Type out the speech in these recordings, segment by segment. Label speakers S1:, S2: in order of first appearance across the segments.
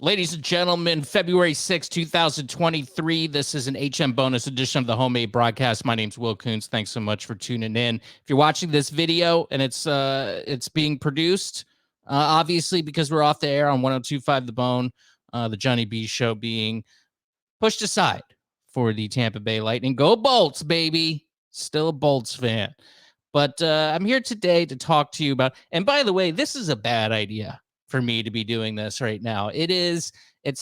S1: Ladies and gentlemen, February 6, 2023. This is an HM bonus edition of the Homemade Broadcast. My name's Will Coons. Thanks so much for tuning in. If you're watching this video and it's being produced, obviously because we're off the air on 102.5 The Bone, the Johnny B Show being pushed aside for the Tampa Bay Lightning. Go Bolts, baby. Still a Bolts fan. But I'm here today to talk to you about, and by the way, this is a bad idea for me to be doing this right now. It's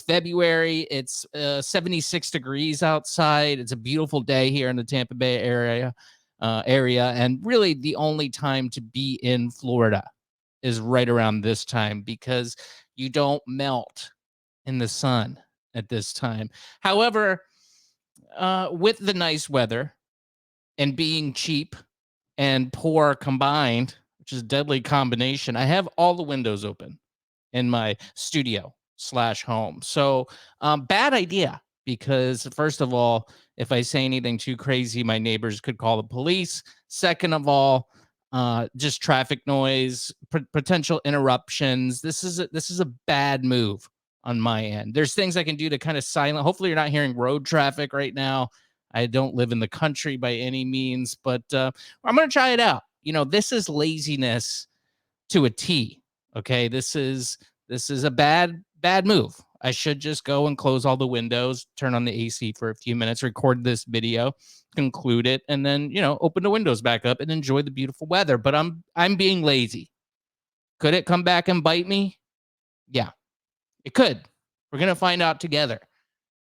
S1: February. It's 76 degrees outside. It's a beautiful day here in the Tampa Bay area. And really the only time to be in Florida is right around this time because you don't melt in the sun at this time. However, with the nice weather and being cheap and poor combined, which is a deadly combination, I have all the windows open in my studio/home. So bad idea, because first of all, if I say anything too crazy, my neighbors could call the police. Second of all, just traffic noise, potential interruptions. This is a bad move on my end. There's things I can do to kind of silence. Hopefully you're not hearing road traffic right now. I don't live in the country by any means, but I'm going to try it out. This is laziness to a T. Okay, this is a bad move. I should just go and close all the windows, turn on the AC for a few minutes, record this video, conclude it, and then open the windows back up and enjoy the beautiful weather. But I'm being lazy. Could it come back and bite me? Yeah, it could. We're gonna find out together.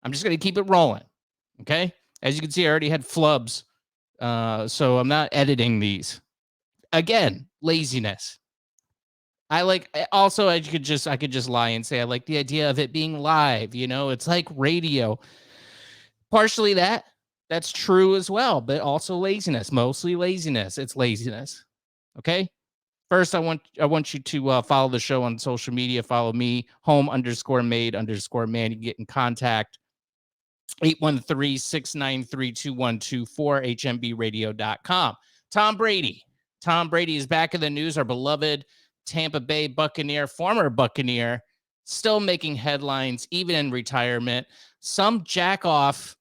S1: I'm just gonna keep it rolling. Okay. As you can see, I already had flubs, so I'm not editing these. Again, laziness. I could just lie and say I like the idea of it being live. It's like radio. Partially that's true as well, but also laziness, mostly laziness. It's laziness. Okay. First, I want you to follow the show on social media. Follow me, home_made_man. You can get in contact. 813-693-2124, HMBradio.com. Tom Brady. Tom Brady is back in the news. Our beloved Tampa Bay Buccaneer, former Buccaneer, still making headlines, even in retirement. Some jackoff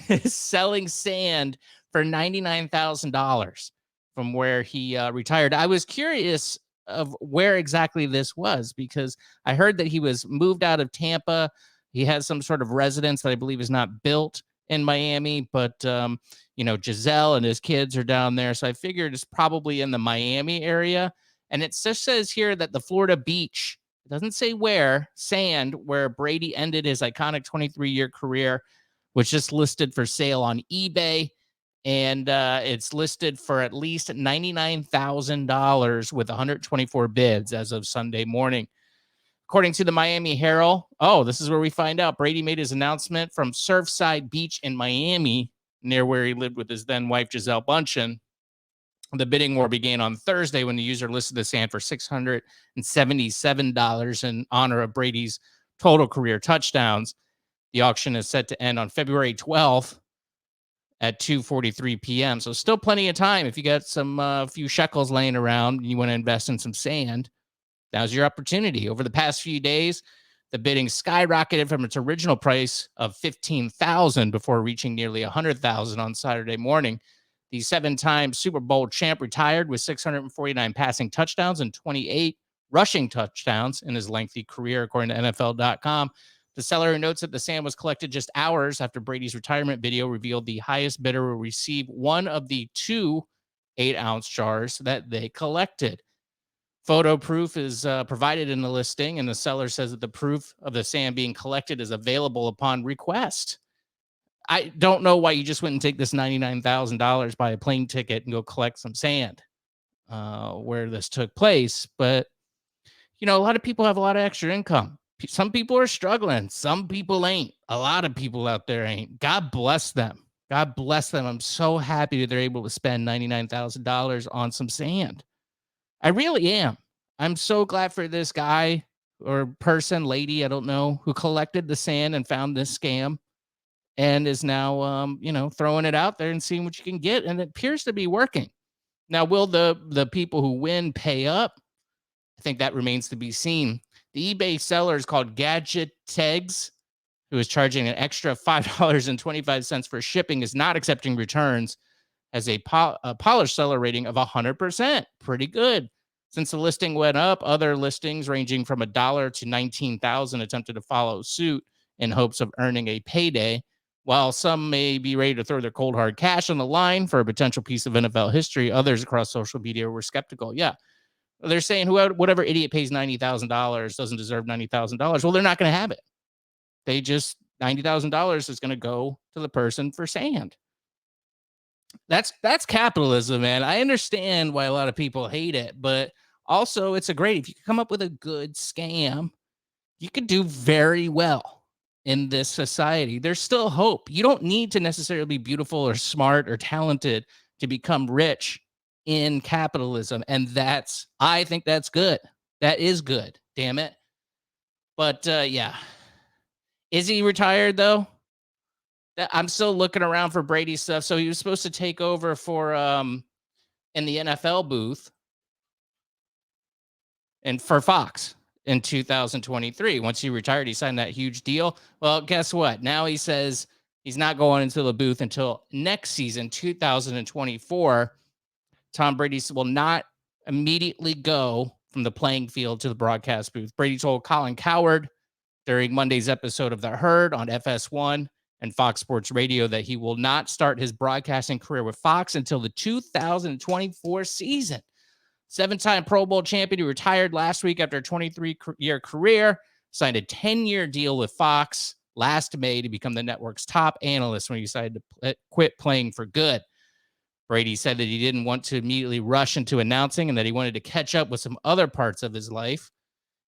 S1: is selling sand for $99,000 from where he retired. I was curious of where exactly this was because I heard that he was moved out of Tampa. He has some sort of residence that I believe is not built in Miami, but Giselle and his kids are down there. So I figured it's probably in the Miami area. And it just says here that the Florida beach, it doesn't say where, sand, where Brady ended his iconic 23-year career, was just listed for sale on eBay. And it's listed for at least $99,000 with 124 bids as of Sunday morning. According to the Miami Herald, this is where we find out Brady made his announcement from Surfside Beach in Miami, near where he lived with his then wife, Giselle Bundchen. The bidding war began on Thursday when the user listed the sand for $677 in honor of Brady's total career touchdowns. The auction is set to end on February 12th at 2:43 p.m. So still plenty of time. If you got some few shekels laying around and you want to invest in some sand, now's your opportunity. Over the past few days, the bidding skyrocketed from its original price of $15,000 before reaching nearly $100,000 on Saturday morning. The 7-time Super Bowl champ retired with 649 passing touchdowns and 28 rushing touchdowns in his lengthy career, according to NFL.com. The seller notes that the sand was collected just hours after Brady's retirement video revealed the highest bidder will receive one of the 2 8-ounce jars that they collected. Photo proof is provided in the listing, and the seller says that the proof of the sand being collected is available upon request. I don't know why you just wouldn't take this $99,000, buy a plane ticket, and go collect some sand where this took place. But, a lot of people have a lot of extra income. Some people are struggling. Some people ain't. A lot of people out there ain't. God bless them. God bless them. I'm so happy that they're able to spend $99,000 on some sand. I really am. I'm so glad for this guy or person, lady, I don't know, who collected the sand and found this scam and is now, throwing it out there and seeing what you can get. And it appears to be working. Now, will the people who win pay up? I think that remains to be seen. The eBay seller is called Gadget Tegs, who is charging an extra $5.25 for shipping, is not accepting returns, has a polished seller rating of 100%. Pretty good. Since the listing went up, other listings ranging from $1 to 19,000 attempted to follow suit in hopes of earning a payday. While some may be ready to throw their cold hard cash on the line for a potential piece of NFL history, others across social media were skeptical. Yeah, they're saying whatever idiot pays $90,000 doesn't deserve $90,000. Well, they're not going to have it. They just $90,000 is going to go to the person for sand. That's capitalism, man. I understand why a lot of people hate it, but also it's a great, if you come up with a good scam, you could do very well in this society. There's still hope. You don't need to necessarily be beautiful or smart or talented to become rich in capitalism. And I think that's good. That is good. Damn it. But yeah. Is he retired though? I'm still looking around for Brady stuff. So he was supposed to take over for in the NFL booth and for Fox in 2023. Once he retired, he signed that huge deal. Well, guess what? Now he says he's not going into the booth until next season, 2024. Tom Brady will not immediately go from the playing field to the broadcast booth. Brady told Colin Cowherd during Monday's episode of The Herd on FS1 and Fox Sports Radio that he will not start his broadcasting career with Fox until the 2024 season. Seven-time Pro Bowl champion who retired last week after a 23-year career, signed a 10-year deal with Fox last May to become the network's top analyst when he decided to quit playing for good. Brady said that he didn't want to immediately rush into announcing and that he wanted to catch up with some other parts of his life.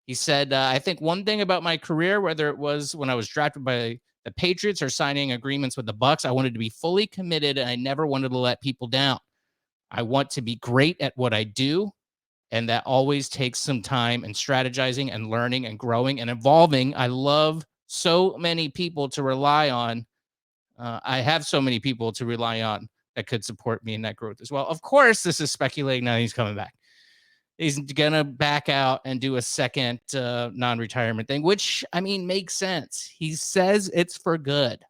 S1: He said, I think one thing about my career, whether it was when I was drafted by the Patriots or signing agreements with the Bucs, I wanted to be fully committed and I never wanted to let people down. I want to be great at what I do. And that always takes some time and strategizing and learning and growing and evolving. I love so many people to rely on. I have so many people to rely on that could support me in that growth as well. Of course, this is speculating now he's coming back. He's going to back out and do a second non-retirement thing, which, I mean, makes sense. He says it's for good.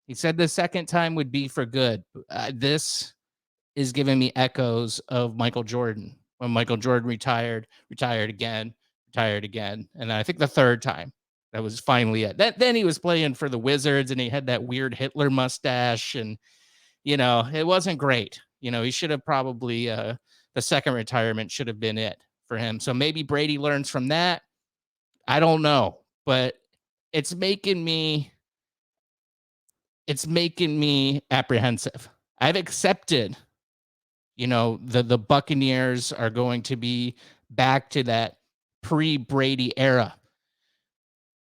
S1: He said the second time would be for good. This is giving me echoes of Michael Jordan. When Michael Jordan retired again. And I think the third time, that was finally it. Then he was playing for the Wizards and he had that weird Hitler mustache and, it wasn't great. He should have probably, the second retirement should have been it for him. So maybe Brady learns from that. I don't know, but it's making me apprehensive. I've accepted the Buccaneers are going to be back to that pre-Brady era.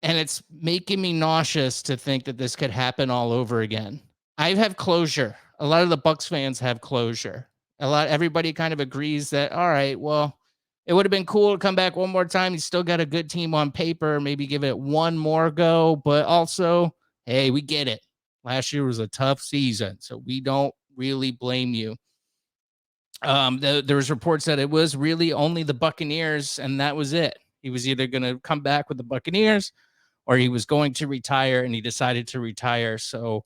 S1: And it's making me nauseous to think that this could happen all over again. I have closure. A lot of the Bucs fans have closure. Everybody kind of agrees that, all right, well, it would have been cool to come back one more time. You still got a good team on paper. Maybe give it one more go. But also, hey, we get it. Last year was a tough season, so we don't really blame you. There was reports that it was really only the Buccaneers, and that was it. He was either going to come back with the Buccaneers or he was going to retire, and he decided to retire. So,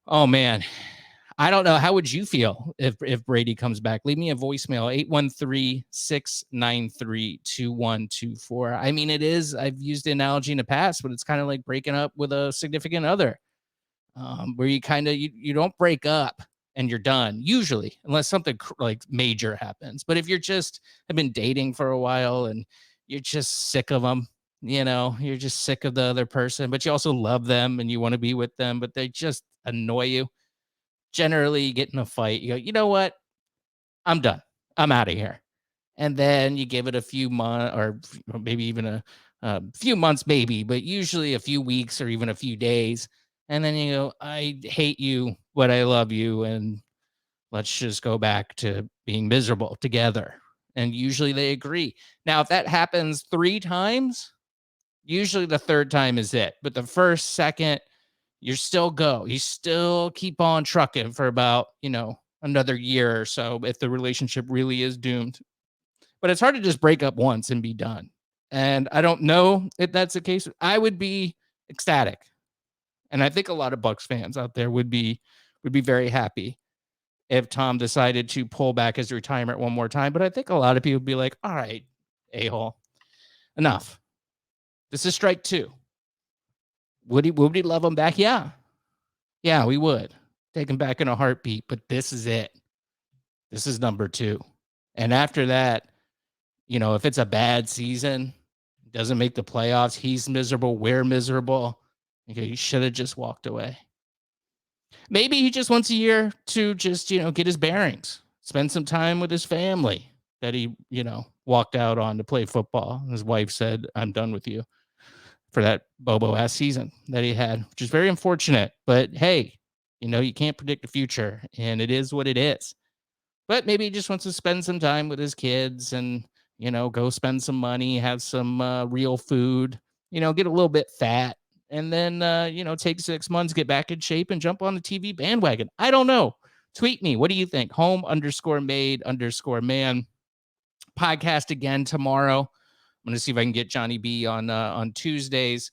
S1: oh, man, I don't know. How would you feel if Brady comes back? Leave me a voicemail, 813-693-2124. I mean, I've used the analogy in the past, but it's kind of like breaking up with a significant other, where you kind of, you don't break up and you're done, usually, unless something like major happens. But if you're just have been dating for a while and you're just sick of them, you're just sick of the other person, but you also love them and you want to be with them, but they just annoy you. Generally, you get in a fight. You go, you know what? I'm done. I'm out of here. And then you give it a few months or maybe even a few months, maybe, but usually a few weeks or even a few days. And then you go, I hate you, but I love you. And let's just go back to being miserable together. And usually they agree. Now, if that happens 3 times, usually the third time is it. But the first, second, you still keep on trucking for about, another year or so if the relationship really is doomed. But it's hard to just break up once and be done. And I don't know if that's the case. I would be ecstatic. And I think a lot of Bucks fans out there would be very happy if Tom decided to pull back his retirement one more time. But I think a lot of people would be like, all right, a-hole, enough. This is strike two. Would we love him back? Yeah. Yeah, we would. Take him back in a heartbeat. But this is it. This is number two. And after that, if it's a bad season, doesn't make the playoffs, he's miserable, we're miserable. Okay, you should have just walked away. Maybe he just wants a year to just, get his bearings, spend some time with his family that he, walked out on to play football. His wife said, I'm done with you for that Bobo ass season that he had, which is very unfortunate. But hey, you can't predict the future and it is what it is. But maybe he just wants to spend some time with his kids and, go spend some money, have some real food, get a little bit fat, and then, take 6 months, get back in shape and jump on the TV bandwagon. I don't know. Tweet me. What do you think? Home_made_man. Podcast again tomorrow. I'm going to see if I can get Johnny B on Tuesdays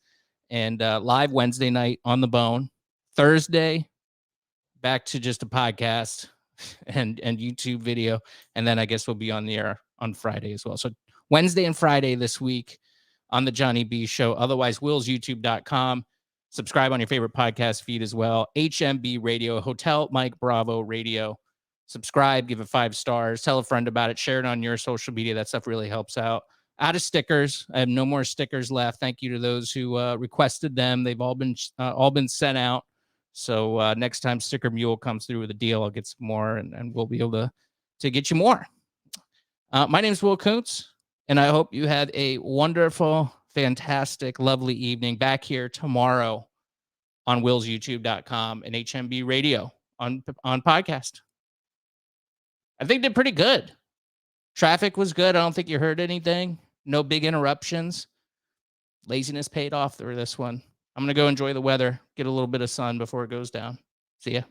S1: and live Wednesday night on the Bone. Thursday, back to just a podcast and YouTube video. And then I guess we'll be on the air on Friday as well. So Wednesday and Friday this week on the Johnny B Show. Otherwise, willsyoutube.com. Subscribe on your favorite podcast feed as well. HMB Radio, Hotel Mike Bravo Radio. Subscribe, give it 5 stars, tell a friend about it, share it on your social media. That stuff really helps out. Out of stickers. I have no more stickers left. Thank you to those who requested them. They've all been sent out. So next time Sticker Mule comes through with a deal, I'll get some more and we'll be able to get you more. My name is Will Kuntz, and I hope you had a wonderful, fantastic, lovely evening. Back here tomorrow on willsyoutube.com and HMB Radio on podcast. I think did pretty good. Traffic was good. I don't think you heard anything. No big interruptions. Laziness paid off through this one. I'm going to go enjoy the weather, get a little bit of sun before it goes down. See ya.